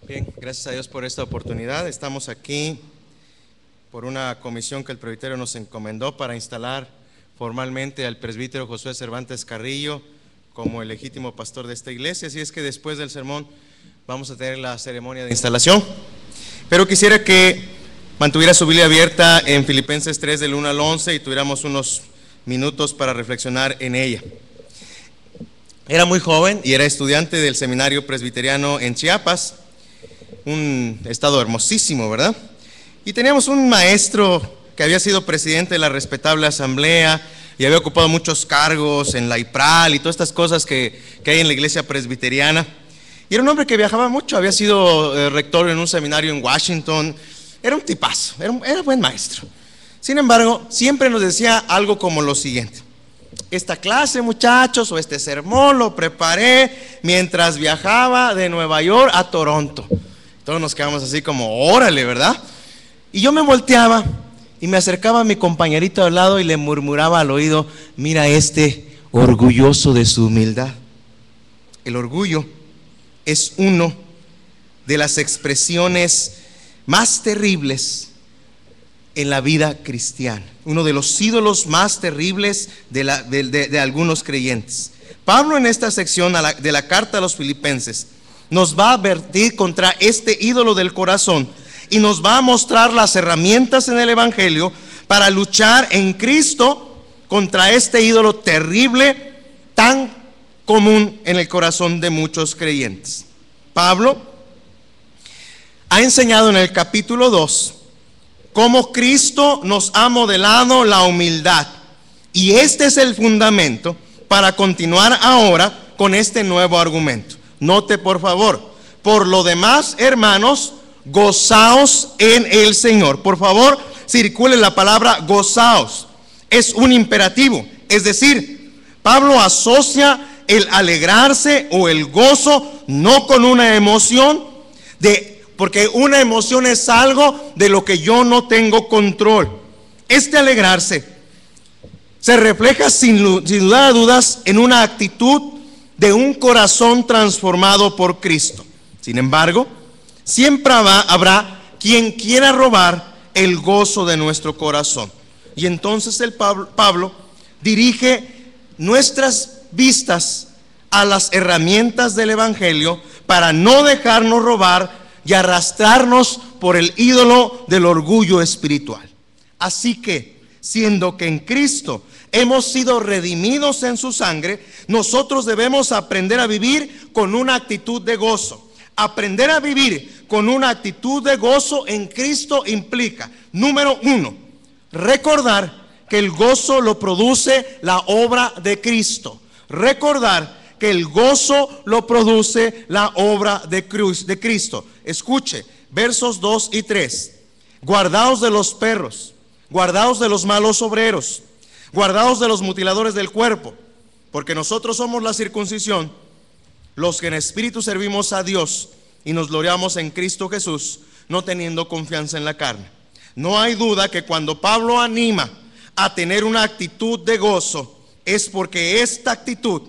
Bien, gracias a Dios por esta oportunidad. Estamos aquí por una comisión que el presbiterio nos encomendó para instalar formalmente al presbítero Josué Cervantes Carrillo como el legítimo pastor de esta iglesia. Así es que después del sermón vamos a tener la ceremonia de instalación. Pero quisiera que mantuviera su Biblia abierta en Filipenses 3 del 1 al 11 y tuviéramos unos minutos para reflexionar en ella. Era muy joven y era estudiante del seminario presbiteriano en Chiapas, un estado hermosísimo, ¿verdad? Y teníamos un maestro que había sido presidente de la respetable asamblea y había ocupado muchos cargos en la IPRAL y todas estas cosas que hay en la iglesia presbiteriana. Y era un hombre que viajaba mucho, había sido rector en un seminario en Washington. Era un tipazo, era buen maestro. Sin embargo, siempre nos decía algo como lo siguiente: esta clase, muchachos, o este sermón lo preparé mientras viajaba de Nueva York a Toronto. Todos nos quedamos así como, órale, ¿verdad? Y yo me volteaba y me acercaba a mi compañerito al lado y le murmuraba al oído: mira este orgulloso de su humildad. El orgullo es uno de las expresiones más terribles en la vida cristiana, uno de los ídolos más terribles de algunos creyentes. Pablo, en esta sección de la carta a los Filipenses, nos va a advertir contra este ídolo del corazón y nos va a mostrar las herramientas en el Evangelio para luchar en Cristo contra este ídolo terrible tan común en el corazón de muchos creyentes. Pablo ha enseñado en el capítulo 2 cómo Cristo nos ha modelado la humildad, y este es el fundamento para continuar ahora con este nuevo argumento. Note por favor: por lo demás, hermanos, gozaos en el Señor. Por favor, circule la palabra gozaos. Es un imperativo, es decir, Pablo asocia el alegrarse o el gozo no con una emoción, porque una emoción es algo de lo que yo no tengo control. Este alegrarse se refleja sin lugar a dudas en una actitud de un corazón transformado por Cristo. Sin embargo, siempre habrá quien quiera robar el gozo de nuestro corazón. Y entonces Pablo dirige nuestras vistas a las herramientas del Evangelio para no dejarnos robar y arrastrarnos por el ídolo del orgullo espiritual. Así que, siendo que en Cristo hemos sido redimidos en su sangre, nosotros debemos aprender a vivir con una actitud de gozo. Aprender a vivir con una actitud de gozo en Cristo implica, número uno, recordar que el gozo lo produce la obra de Cristo. Recordar que el gozo lo produce la obra de Cristo. Escuche, versos 2 y 3. Guardaos de los perros, guardaos de los malos obreros, guardaos de los mutiladores del cuerpo, porque nosotros somos la circuncisión, los que en espíritu servimos a Dios y nos gloriamos en Cristo Jesús, no teniendo confianza en la carne. No hay duda que cuando Pablo anima a tener una actitud de gozo, es porque esta actitud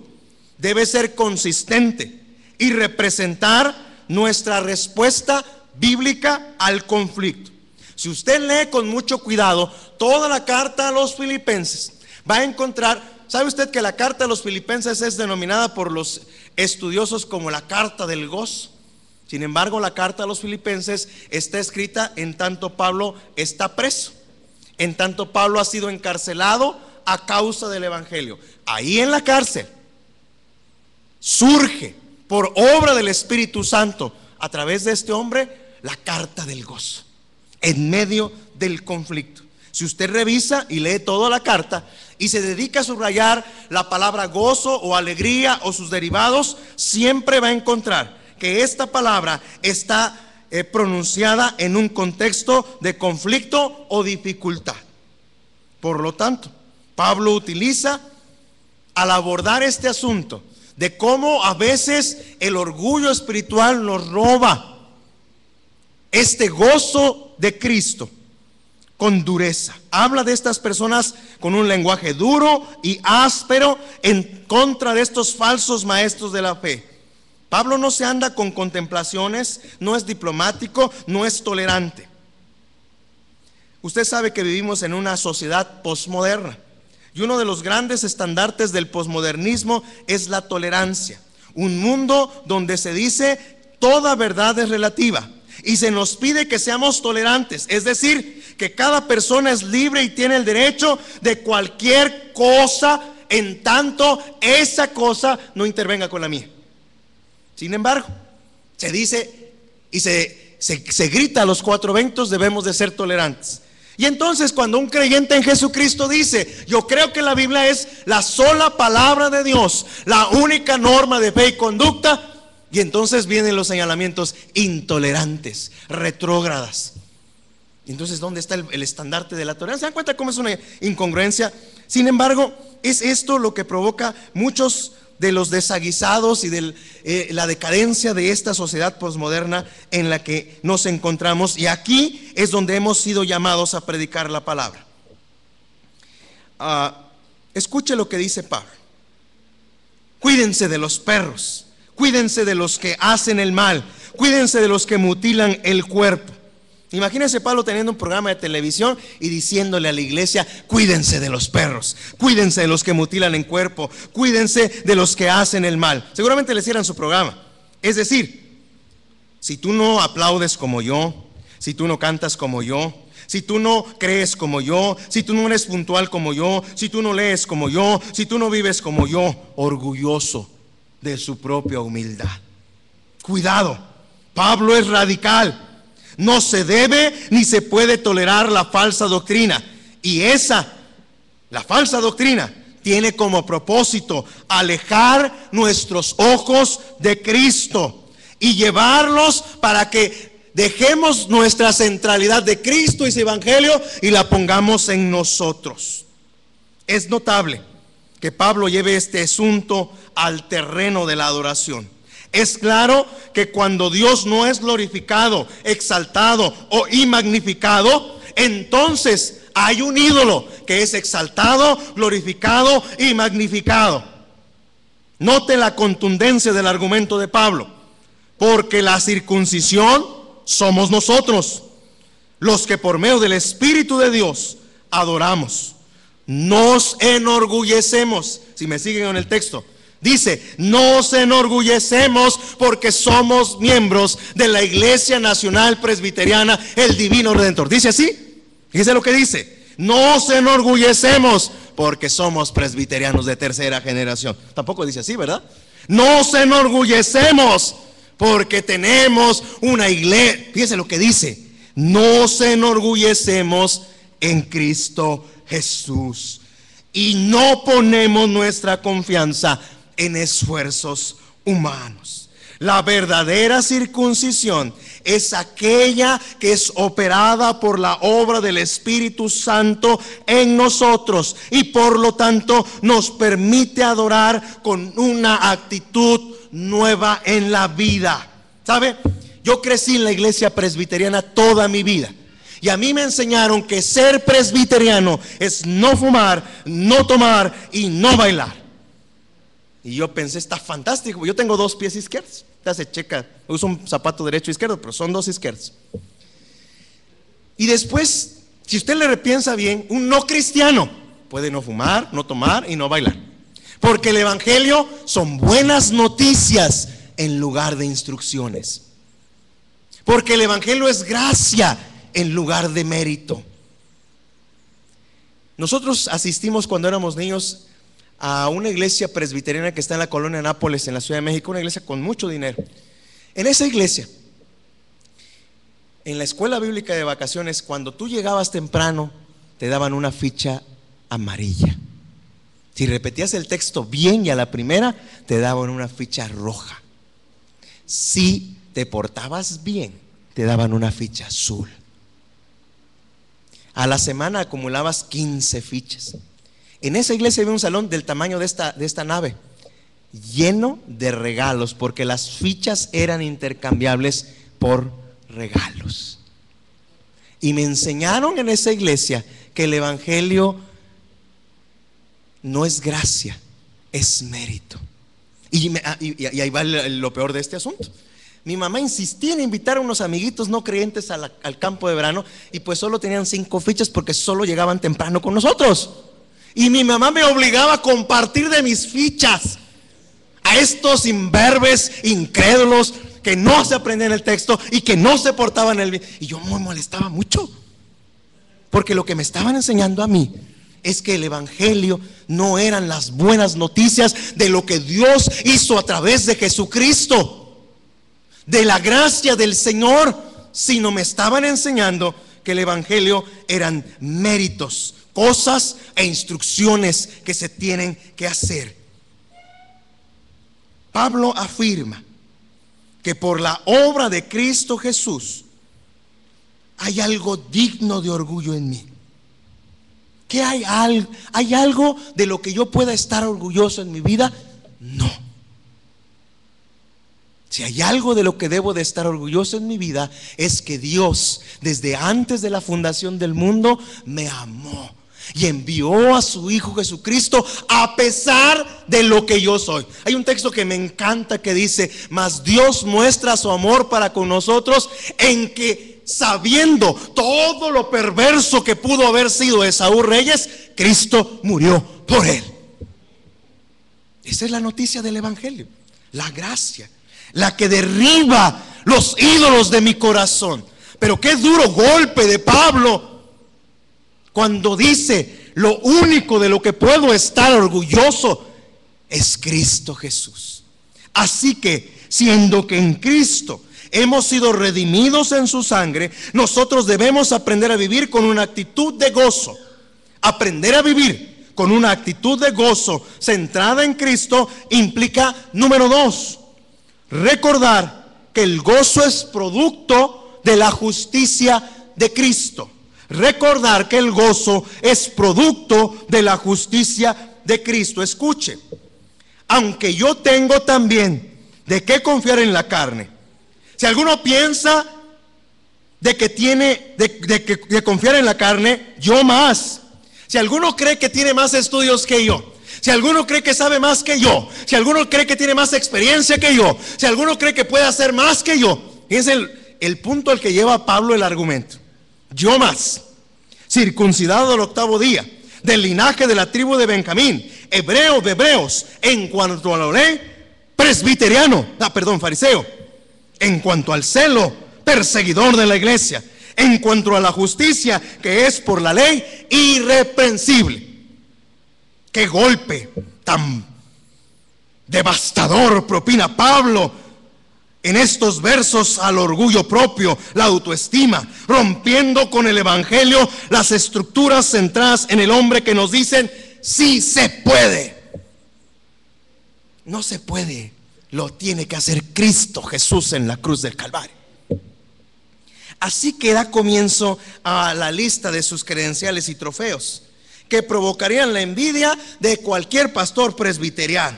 debe ser consistente y representar nuestra respuesta bíblica al conflicto. Si usted lee con mucho cuidado toda la carta a los Filipenses, va a encontrar, ¿sabe usted que la carta a los Filipenses es denominada por los estudiosos como la carta del gozo? Sin embargo, la carta a los Filipenses está escrita en tanto Pablo está preso, en tanto Pablo ha sido encarcelado a causa del Evangelio. Ahí en la cárcel surge por obra del Espíritu Santo a través de este hombre la carta del gozo en medio del conflicto. Si usted revisa y lee toda la carta y se dedica a subrayar la palabra gozo o alegría o sus derivados, siempre va a encontrar que esta palabra está pronunciada en un contexto de conflicto o dificultad. Por lo tanto, Pablo utiliza, al abordar este asunto de cómo a veces el orgullo espiritual nos roba este gozo de Cristo, con dureza. Habla de estas personas con un lenguaje duro y áspero en contra de estos falsos maestros de la fe. Pablo no se anda con contemplaciones, no es diplomático, no es tolerante. Usted sabe que vivimos en una sociedad posmoderna y uno de los grandes estandartes del posmodernismo es la tolerancia. Un mundo donde se dice toda verdad es relativa y se nos pide que seamos tolerantes, es decir, que cada persona es libre y tiene el derecho de cualquier cosa en tanto esa cosa no intervenga con la mía. Sin embargo, se dice y se grita a los cuatro vientos: debemos de ser tolerantes. Y entonces cuando un creyente en Jesucristo dice: yo creo que la Biblia es la sola palabra de Dios, la única norma de fe y conducta, y entonces vienen los señalamientos: intolerantes, retrógradas. Y entonces, ¿dónde está el estandarte de la tolerancia? ¿Se dan cuenta cómo es una incongruencia? Sin embargo, es esto lo que provoca muchos de los desaguisados y de la decadencia de esta sociedad posmoderna en la que nos encontramos. Y aquí es donde hemos sido llamados a predicar la palabra. Escuche lo que dice Pablo: cuídense de los perros, cuídense de los que hacen el mal, cuídense de los que mutilan el cuerpo. Imagínense Pablo teniendo un programa de televisión y diciéndole a la iglesia: cuídense de los perros, cuídense de los que mutilan el cuerpo, cuídense de los que hacen el mal. Seguramente le hicieran su programa. Es decir, si tú no aplaudes como yo, si tú no cantas como yo, si tú no crees como yo, si tú no eres puntual como yo, si tú no lees como yo, si tú no vives como yo, orgulloso de su propia humildad. Cuidado, Pablo es radical. No se debe ni se puede tolerar la falsa doctrina. Y la falsa doctrina, tiene como propósito alejar nuestros ojos de Cristo y llevarlos para que dejemos nuestra centralidad de Cristo y su evangelio y la pongamos en nosotros. Es notable que Pablo lleve este asunto al terreno de la adoración. Es claro que cuando Dios no es glorificado, exaltado y magnificado, entonces hay un ídolo que es exaltado, glorificado y magnificado. Note la contundencia del argumento de Pablo: porque la circuncisión somos nosotros, los que por medio del Espíritu de Dios adoramos. Nos enorgullecemos. Si me siguen en el texto, dice: nos enorgullecemos porque somos miembros de la Iglesia Nacional Presbiteriana, el Divino Redentor. ¿Dice así? Fíjese lo que dice: nos enorgullecemos porque somos presbiterianos de tercera generación. Tampoco dice así, ¿verdad? Nos enorgullecemos porque tenemos una iglesia. Fíjese lo que dice: nos enorgullecemos en Cristo Jesús y no ponemos nuestra confianza en esfuerzos humanos. La verdadera circuncisión es aquella que es operada por la obra del Espíritu Santo en nosotros y por lo tanto nos permite adorar con una actitud nueva en la vida. ¿Sabe? Yo crecí en la iglesia presbiteriana toda mi vida y a mí me enseñaron que ser presbiteriano es no fumar, no tomar y no bailar. Y yo pensé: está fantástico, yo tengo dos pies izquierdos. Se checa, uso un zapato derecho e izquierdo, pero son dos izquierdos. Y después, si usted le repiensa bien, un no cristiano puede no fumar, no tomar y no bailar, porque el evangelio son buenas noticias en lugar de instrucciones, porque el evangelio es gracia en lugar de mérito. Nosotros asistimos cuando éramos niños a una iglesia presbiteriana que está en la colonia Nápoles, en la Ciudad de México, una iglesia con mucho dinero. En esa iglesia, en la escuela bíblica de vacaciones, cuando tú llegabas temprano, te daban una ficha amarilla. Si repetías el texto bien y a la primera, te daban una ficha roja. Si te portabas bien, te daban una ficha azul. A la semana acumulabas 15 fichas. En esa iglesia había un salón del tamaño de esta nave, lleno de regalos, porque las fichas eran intercambiables por regalos. Y me enseñaron en esa iglesia que el evangelio no es gracia, es mérito. Y ahí va lo peor de este asunto. Mi mamá insistía en invitar a unos amiguitos no creyentes al campo de verano, y pues solo tenían 5 fichas porque solo llegaban temprano con nosotros. Y mi mamá me obligaba a compartir de mis fichas a estos imberbes, incrédulos, que no se aprendían el texto y que no se portaban el bien. Y yo me molestaba mucho, porque lo que me estaban enseñando a mí es que el evangelio no eran las buenas noticias de lo que Dios hizo a través de Jesucristo, de la gracia del Señor, sino me estaban enseñando que el evangelio eran méritos, cosas e instrucciones que se tienen que hacer. Pablo afirma que por la obra de Cristo Jesús hay algo digno de orgullo en mí. ¿Que hay algo de lo que yo pueda estar orgulloso en mi vida? No. Si hay algo de lo que debo de estar orgulloso en mi vida, es que Dios, desde antes de la fundación del mundo, me amó y envió a su Hijo Jesucristo a pesar de lo que yo soy. Hay un texto que me encanta que dice: mas Dios muestra su amor para con nosotros en que, sabiendo todo lo perverso que pudo haber sido Esaú Reyes, Cristo murió por él. Esa es la noticia del evangelio, la gracia, la que derriba los ídolos de mi corazón. Pero qué duro golpe de Pablo cuando dice: lo único de lo que puedo estar orgulloso es Cristo Jesús. Así que, siendo que en Cristo hemos sido redimidos en su sangre, nosotros debemos aprender a vivir con una actitud de gozo. Aprender a vivir con una actitud de gozo centrada en Cristo implica, número 2, recordar que el gozo es producto de la justicia de Cristo. Recordar que el gozo es producto de la justicia de Cristo. Escuche, aunque yo tengo también de qué confiar en la carne. Si alguno piensa de que tiene de confiar en la carne, yo más. Si alguno cree que tiene más estudios que yo, si alguno cree que sabe más que yo, si alguno cree que tiene más experiencia que yo, si alguno cree que puede hacer más que yo, es el punto al que lleva Pablo el argumento. Yo más, circuncidado al 8º día, del linaje de la tribu de Benjamín, hebreo de hebreos, en cuanto a la ley, fariseo, en cuanto al celo, perseguidor de la iglesia, en cuanto a la justicia que es por la ley, irreprensible. Qué golpe tan devastador propina Pablo en estos versos al orgullo propio, la autoestima, rompiendo con el evangelio las estructuras centradas en el hombre que nos dicen: sí se puede. No se puede, lo tiene que hacer Cristo Jesús en la cruz del Calvario. Así que da comienzo a la lista de sus credenciales y trofeos que provocarían la envidia de cualquier pastor presbiteriano.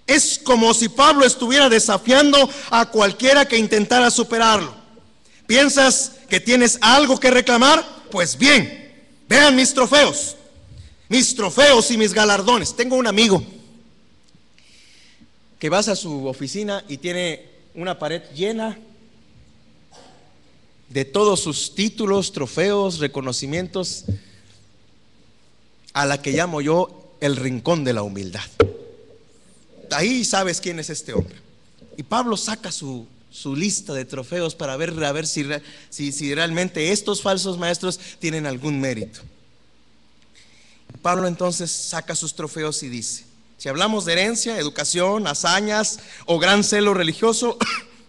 Es como si Pablo estuviera desafiando a cualquiera que intentara superarlo. ¿Piensas que tienes algo que reclamar? Pues bien, vean mis trofeos y mis galardones. Tengo un amigo que vas a su oficina y tiene una pared llena de todos sus títulos, trofeos, reconocimientos, a la que llamo yo el rincón de la humildad. Ahí sabes quién es este hombre. Y Pablo saca su lista de trofeos para ver si realmente estos falsos maestros tienen algún mérito. Pablo entonces saca sus trofeos y dice: si hablamos de herencia, educación, hazañas o gran celo religioso,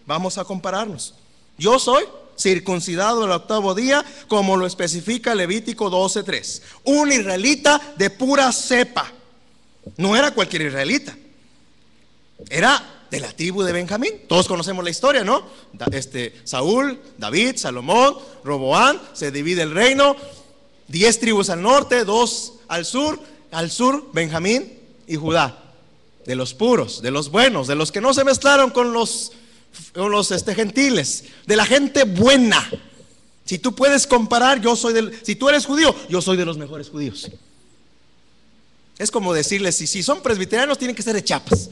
vamos a compararnos. Yo soy circuncidado al 8º día, como lo especifica Levítico 12:3. Un israelita de pura cepa. No era cualquier israelita, era de la tribu de Benjamín. Todos conocemos la historia, ¿no? Saúl, David, Salomón, Roboán, se divide el reino, 10 tribus al norte, 2 al sur Benjamín y Judá. De los puros, de los buenos, de los que no se mezclaron con los gentiles, de la gente buena. Si tú puedes comparar, si tú eres judío, yo soy de los mejores judíos. Es como decirles: si son presbiterianos, tienen que ser de Chiapas.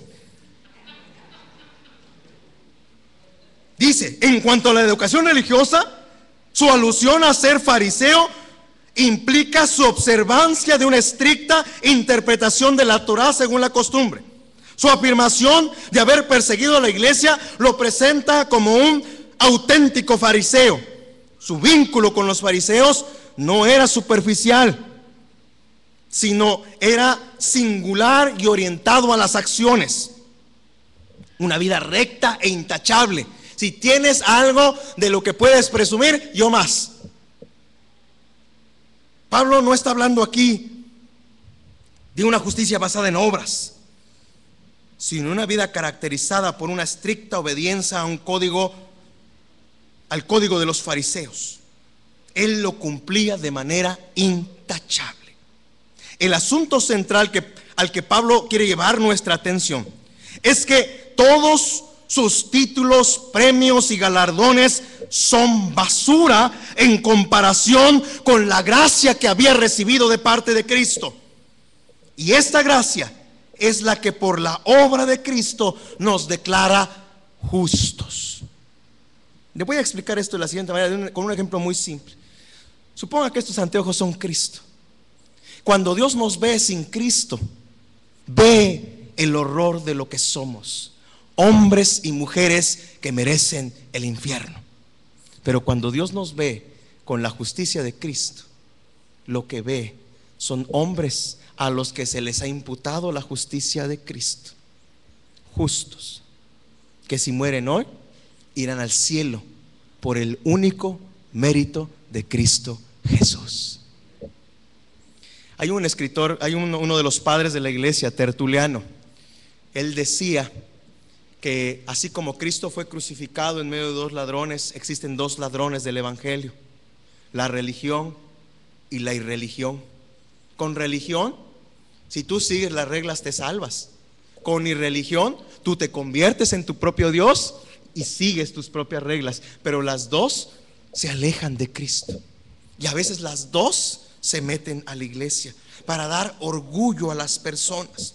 dice, en cuanto a la educación religiosa, su alusión a ser fariseo implica su observancia de una estricta interpretación de la Torá según la costumbre. Su afirmación de haber perseguido a la iglesia lo presenta como un auténtico fariseo. Su vínculo con los fariseos no era superficial, sino era singular y orientado a las acciones. Una vida recta e intachable. Si tienes algo de lo que puedes presumir, yo más. Pablo no está hablando aquí de una justicia basada en obras, sino una vida caracterizada por una estricta obediencia a un código, al código de los fariseos. Él lo cumplía de manera intachable. El asunto central al que Pablo quiere llevar nuestra atención es que todos sus títulos, premios y galardones son basura en comparación con la gracia que había recibido de parte de Cristo. Y esta gracia es la que por la obra de Cristo nos declara justos. Le voy a explicar esto de la siguiente manera, con un ejemplo muy simple. Suponga que estos anteojos son Cristo. Cuando Dios nos ve sin Cristo, ve el horror de lo que somos, hombres y mujeres que merecen el infierno. Pero cuando Dios nos ve con la justicia de Cristo, lo que ve son hombres a los que se les ha imputado la justicia de Cristo, justos, que si mueren hoy, irán al cielo por el único mérito de Cristo Jesús. Hay un escritor, uno de los padres de la iglesia, Tertuliano. Él decía que así como Cristo fue crucificado en medio de dos ladrones, existen dos ladrones del evangelio: la religión y la irreligión. Con religión, si tú sigues las reglas, te salvas. Con irreligión, tú te conviertes en tu propio Dios y sigues tus propias reglas. Pero las dos se alejan de Cristo, y a veces las dos se meten a la iglesia para dar orgullo a las personas.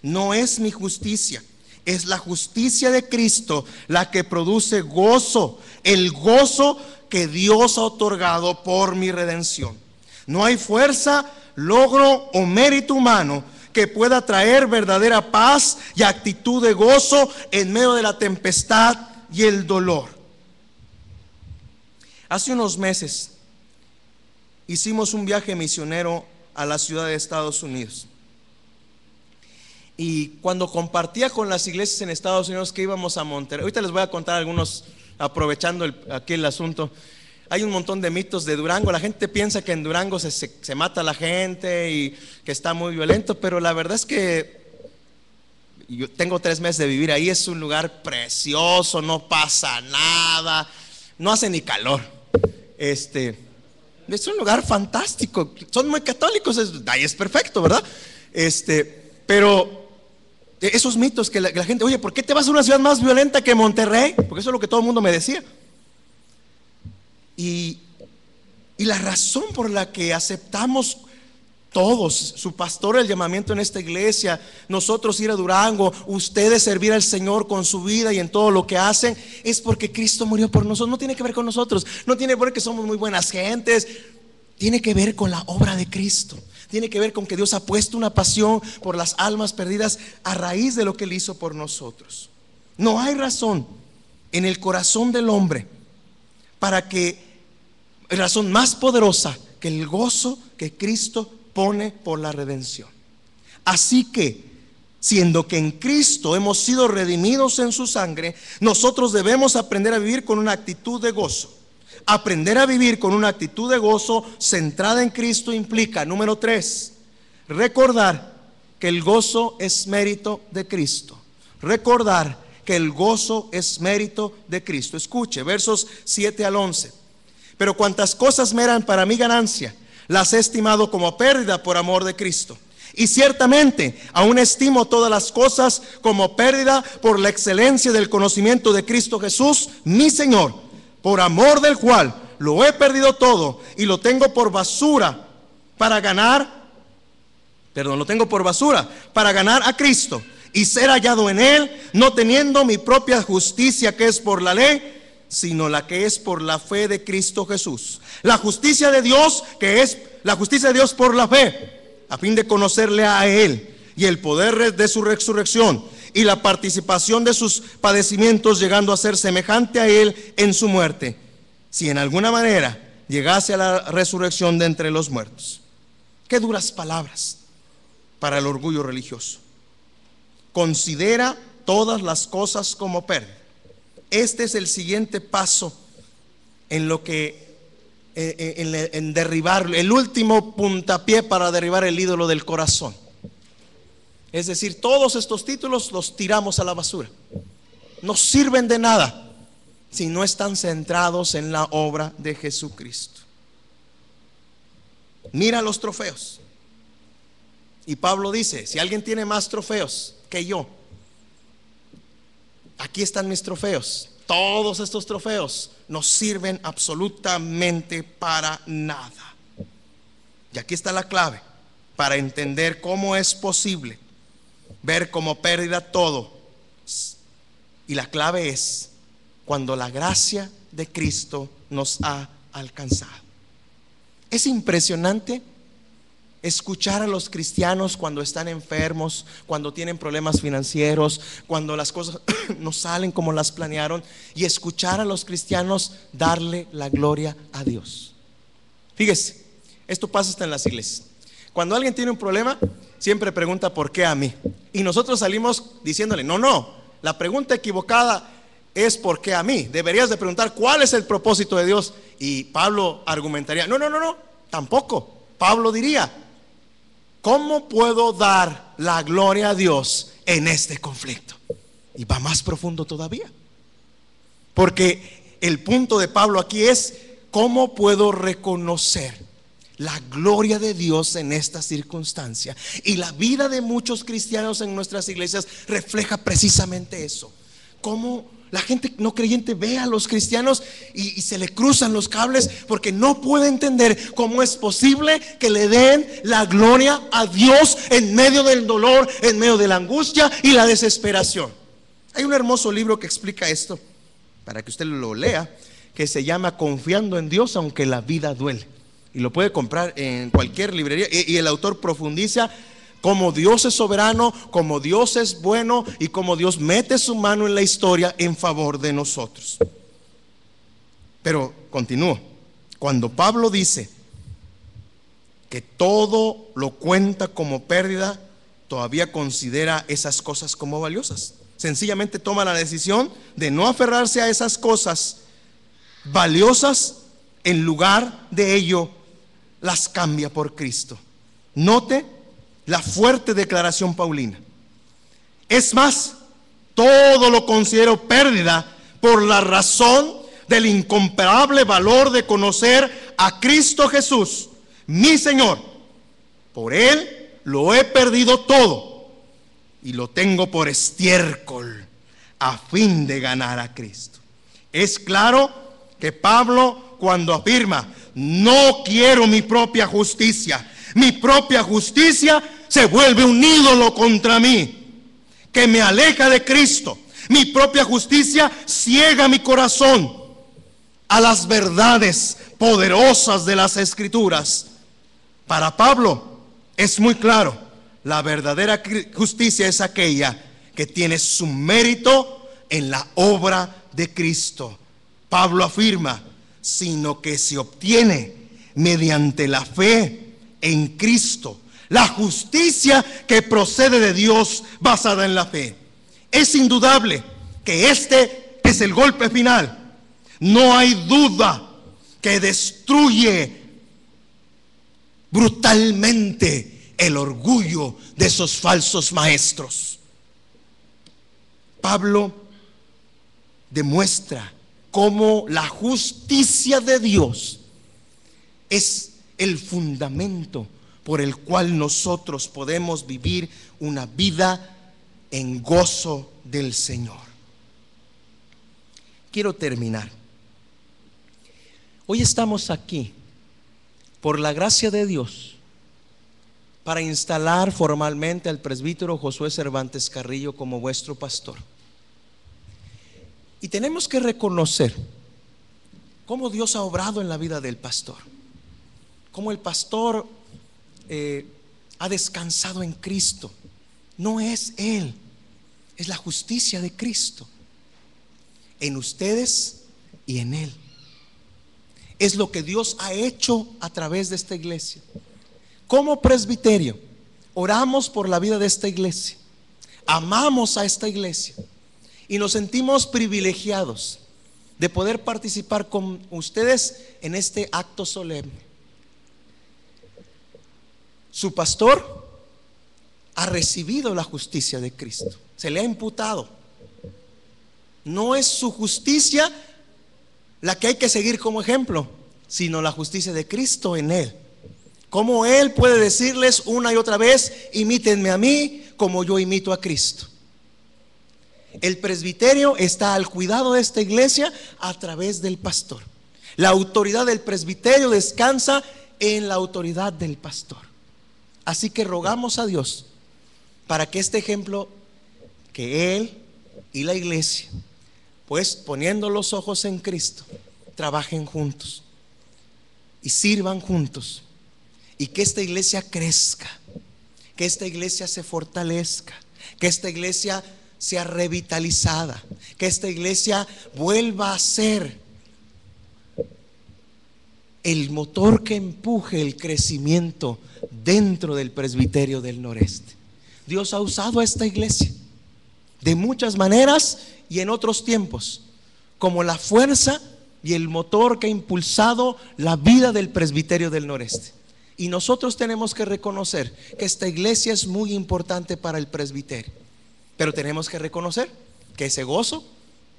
No es mi justicia, es la justicia de Cristo la que produce gozo, el gozo que Dios ha otorgado por mi redención. No hay fuerza, logro o mérito humano que pueda traer verdadera paz y actitud de gozo en medio de la tempestad y el dolor. Hace unos meses hicimos un viaje misionero a la ciudad de Estados Unidos. Y cuando compartía con las iglesias en Estados Unidos que íbamos a Monterrey, ahorita les voy a contar algunos, aprovechando aquí el asunto. Hay un montón de mitos de Durango. La gente piensa que en Durango se mata a la gente y que está muy violento, pero la verdad es que yo tengo 3 meses de vivir ahí. Es un lugar precioso, no pasa nada, no hace ni calor. Es un lugar fantástico. Son muy católicos, ahí es perfecto, ¿verdad? Pero esos mitos que la gente, oye, ¿por qué te vas a una ciudad más violenta que Monterrey? Porque eso es lo que todo el mundo me decía. Y la razón por la que aceptamos todos, su pastor, el llamamiento en esta iglesia, nosotros ir a Durango, ustedes servir al Señor con su vida y en todo lo que hacen, es porque Cristo murió por nosotros. No tiene que ver con nosotros, no tiene que ver que somos muy buenas gentes, tiene que ver con la obra de Cristo. Tiene que ver con que Dios ha puesto una pasión por las almas perdidas a raíz de lo que Él hizo por nosotros. No hay razón en el corazón del hombre razón más poderosa que el gozo que Cristo pone por la redención. Así que, siendo que en Cristo hemos sido redimidos en su sangre, nosotros debemos aprender a vivir con una actitud de gozo. Aprender a vivir con una actitud de gozo centrada en Cristo implica, número 3, recordar que el gozo es mérito de Cristo. Recordar que el gozo es mérito de Cristo. Escuche, versos 7 al 11. Pero cuantas cosas me eran para mi ganancia, las he estimado como pérdida por amor de Cristo. Y ciertamente aún estimo todas las cosas como pérdida por la excelencia del conocimiento de Cristo Jesús, mi Señor, por amor del cual lo he perdido todo y lo tengo por basura para ganar a Cristo y ser hallado en Él, no teniendo mi propia justicia que es por la ley, sino la que es por la fe de Cristo Jesús. La justicia de Dios, que es la justicia de Dios por la fe, a fin de conocerle a Él y el poder de su resurrección y la participación de sus padecimientos, llegando a ser semejante a Él en su muerte, si en alguna manera llegase a la resurrección de entre los muertos. Qué duras palabras para el orgullo religioso. Considera todas las cosas como pérdida. Este es el siguiente paso en lo que en derribar, el último puntapié para derribar el ídolo del corazón. Es decir, todos estos títulos los tiramos a la basura. No sirven de nada si no están centrados en la obra de Jesucristo. Mira los trofeos. Y Pablo dice, si alguien tiene más trofeos que yo, aquí están mis trofeos. Todos estos trofeos no sirven absolutamente para nada. Y aquí está la clave para entender cómo es posible ver como pérdida todo. Y la clave es cuando la gracia de Cristo nos ha alcanzado. Es impresionante escuchar a los cristianos cuando están enfermos, cuando tienen problemas financieros, cuando las cosas no salen como las planearon, y escuchar a los cristianos darle la gloria a Dios. Fíjese, esto pasa hasta en las iglesias. Cuando alguien tiene un problema, siempre pregunta ¿por qué a mí? Y nosotros salimos diciéndole, no, la pregunta equivocada es ¿por qué a mí? Deberías de preguntar ¿cuál es el propósito de Dios? Y Pablo argumentaría, no, tampoco. Pablo diría, ¿cómo puedo dar la gloria a Dios en este conflicto? Y va más profundo todavía, porque el punto de Pablo aquí es ¿cómo puedo reconocer la gloria de Dios en esta circunstancia? Y la vida de muchos cristianos en nuestras iglesias refleja precisamente eso. Cómo la gente no creyente ve a los cristianos y se le cruzan los cables, porque no puede entender cómo es posible que le den la gloria a Dios en medio del dolor, en medio de la angustia y la desesperación. Hay un hermoso libro que explica esto, para que usted lo lea, que se llama Confiando en Dios aunque la vida duele, y lo puede comprar en cualquier librería, y el autor profundiza cómo Dios es soberano, cómo Dios es bueno y cómo Dios mete su mano en la historia en favor de nosotros. Pero continúo. Cuando Pablo dice que todo lo cuenta como pérdida, todavía considera esas cosas como valiosas. Sencillamente toma la decisión de no aferrarse a esas cosas valiosas, en lugar de ello las cambia por Cristo. Note la fuerte declaración paulina. Es más, todo lo considero pérdida por la razón del incomparable valor de conocer a Cristo Jesús, mi Señor. Por Él lo he perdido todo y lo tengo por estiércol a fin de ganar a Cristo. Es claro que Pablo, cuando afirma no quiero mi propia justicia se vuelve un ídolo contra mí, que me aleja de Cristo. Mi propia justicia ciega mi corazón a las verdades poderosas de las Escrituras. Para Pablo es muy claro, la verdadera justicia es aquella que tiene su mérito en la obra de Cristo. Pablo afirma, sino que se obtiene mediante la fe en Cristo, la justicia que procede de Dios basada en la fe. Es indudable que este es el golpe final. No hay duda que destruye brutalmente el orgullo de esos falsos maestros. Pablo demuestra cómo la justicia de Dios es el fundamento por el cual nosotros podemos vivir una vida en gozo del Señor. Quiero terminar. Hoy estamos aquí por la gracia de Dios para instalar formalmente al presbítero Josué Cervantes Carrillo como vuestro pastor. Y tenemos que reconocer cómo Dios ha obrado en la vida del pastor, cómo el pastor ha descansado en Cristo. No es él, es la justicia de Cristo en ustedes y en él. Es lo que Dios ha hecho a través de esta iglesia. Como presbiterio, oramos por la vida de esta iglesia, amamos a esta iglesia y nos sentimos privilegiados de poder participar con ustedes en este acto solemne. Su pastor ha recibido la justicia de Cristo, se le ha imputado. No es su justicia la que hay que seguir como ejemplo, sino la justicia de Cristo en él. Como él puede decirles una y otra vez: imítenme a mí como yo imito a Cristo. El presbiterio está al cuidado de esta iglesia a través del pastor. La autoridad del presbiterio descansa en la autoridad del pastor. Así que rogamos a Dios para que este ejemplo, que él y la iglesia, pues poniendo los ojos en Cristo, trabajen juntos y sirvan juntos, y que esta iglesia crezca, que esta iglesia se fortalezca, que esta iglesia sea revitalizada, que esta iglesia vuelva a ser el motor que empuje el crecimiento dentro del presbiterio del noreste. Dios ha usado a esta iglesia de muchas maneras y en otros tiempos como la fuerza y el motor que ha impulsado la vida del presbiterio del noreste. Y nosotros tenemos que reconocer que esta iglesia es muy importante para el presbiterio, pero tenemos que reconocer que ese gozo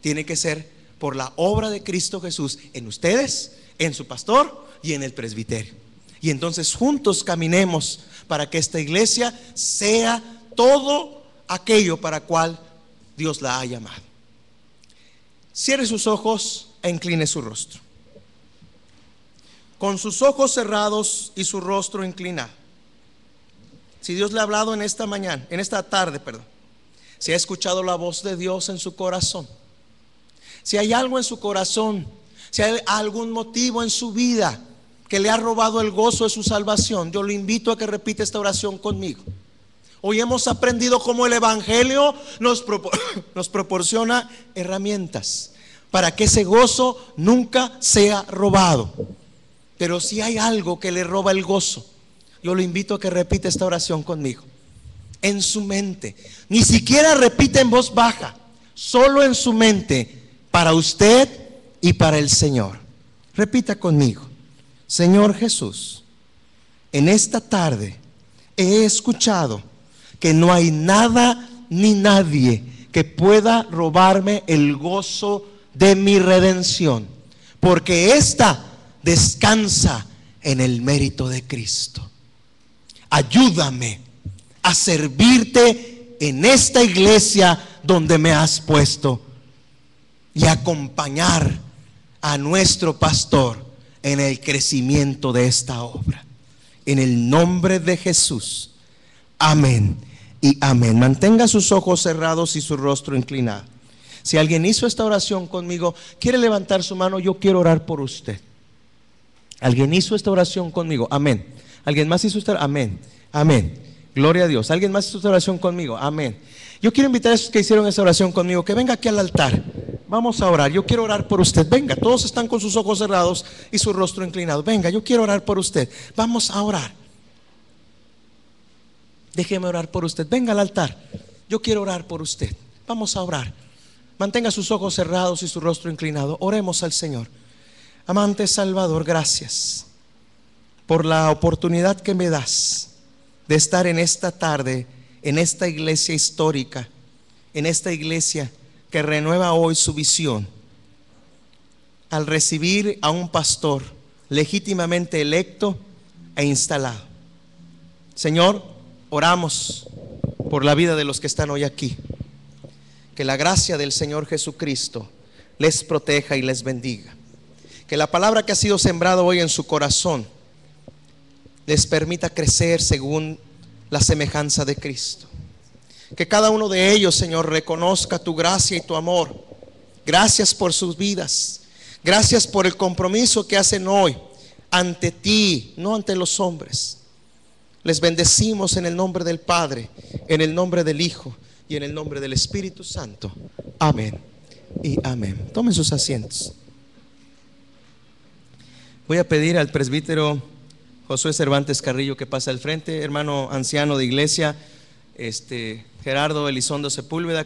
tiene que ser por la obra de Cristo Jesús en ustedes, en su pastor y en el presbiterio. Y entonces juntos caminemos para que esta iglesia sea todo aquello para cual Dios la ha llamado. Cierre sus ojos e incline su rostro. Con sus ojos cerrados y su rostro inclinado, si Dios le ha hablado en esta mañana, en esta tarde, perdón, si ha escuchado la voz de Dios en su corazón, si hay algo en su corazón, si hay algún motivo en su vida que le ha robado el gozo de su salvación, yo lo invito a que repita esta oración conmigo. Hoy hemos aprendido cómo el Evangelio nos proporciona herramientas para que ese gozo nunca sea robado. Pero si hay algo que le roba el gozo, yo lo invito a que repita esta oración conmigo. En su mente, ni siquiera repita en voz baja, solo en su mente, para usted y para el Señor. Repita conmigo: Señor Jesús, en esta tarde he escuchado que no hay nada ni nadie que pueda robarme el gozo de mi redención, porque esta descansa en el mérito de Cristo. Ayúdame a servirte en esta iglesia donde me has puesto y acompañar a nuestro pastor en el crecimiento de esta obra. En el nombre de Jesús. Amén y amén. Mantenga sus ojos cerrados y su rostro inclinado. Si alguien hizo esta oración conmigo, quiere levantar su mano, yo quiero orar por usted. ¿Alguien hizo esta oración conmigo? Amén. ¿Alguien más hizo esta oración? Amén. Amén. Gloria a Dios. ¿Alguien más hizo esta oración conmigo? Amén. Yo quiero invitar a esos que hicieron esta oración conmigo que venga aquí al altar. Vamos a orar. Yo quiero orar por usted. Venga, todos están con sus ojos cerrados y su rostro inclinado. Venga, yo quiero orar por usted. Vamos a orar. Déjeme orar por usted. Venga al altar. Yo quiero orar por usted. Vamos a orar. Mantenga sus ojos cerrados y su rostro inclinado. Oremos al Señor. Amante Salvador, gracias por la oportunidad que me das de estar en esta tarde, en esta iglesia histórica, en esta iglesia que renueva hoy su visión, al recibir a un pastor legítimamente electo e instalado. Señor, oramos por la vida de los que están hoy aquí. Que la gracia del Señor Jesucristo les proteja y les bendiga. Que la palabra que ha sido sembrada hoy en su corazón les permita crecer según la semejanza de Cristo. Que cada uno de ellos, Señor, reconozca tu gracia y tu amor. Gracias por sus vidas. Gracias por el compromiso que hacen hoy ante ti, no ante los hombres. Les bendecimos en el nombre del Padre, en el nombre del Hijo y en el nombre del Espíritu Santo. Amén y amén. Tomen sus asientos. Voy a pedir al presbítero Josué Cervantes Carrillo que pase al frente, hermano anciano de iglesia, Gerardo Elizondo Sepúlveda.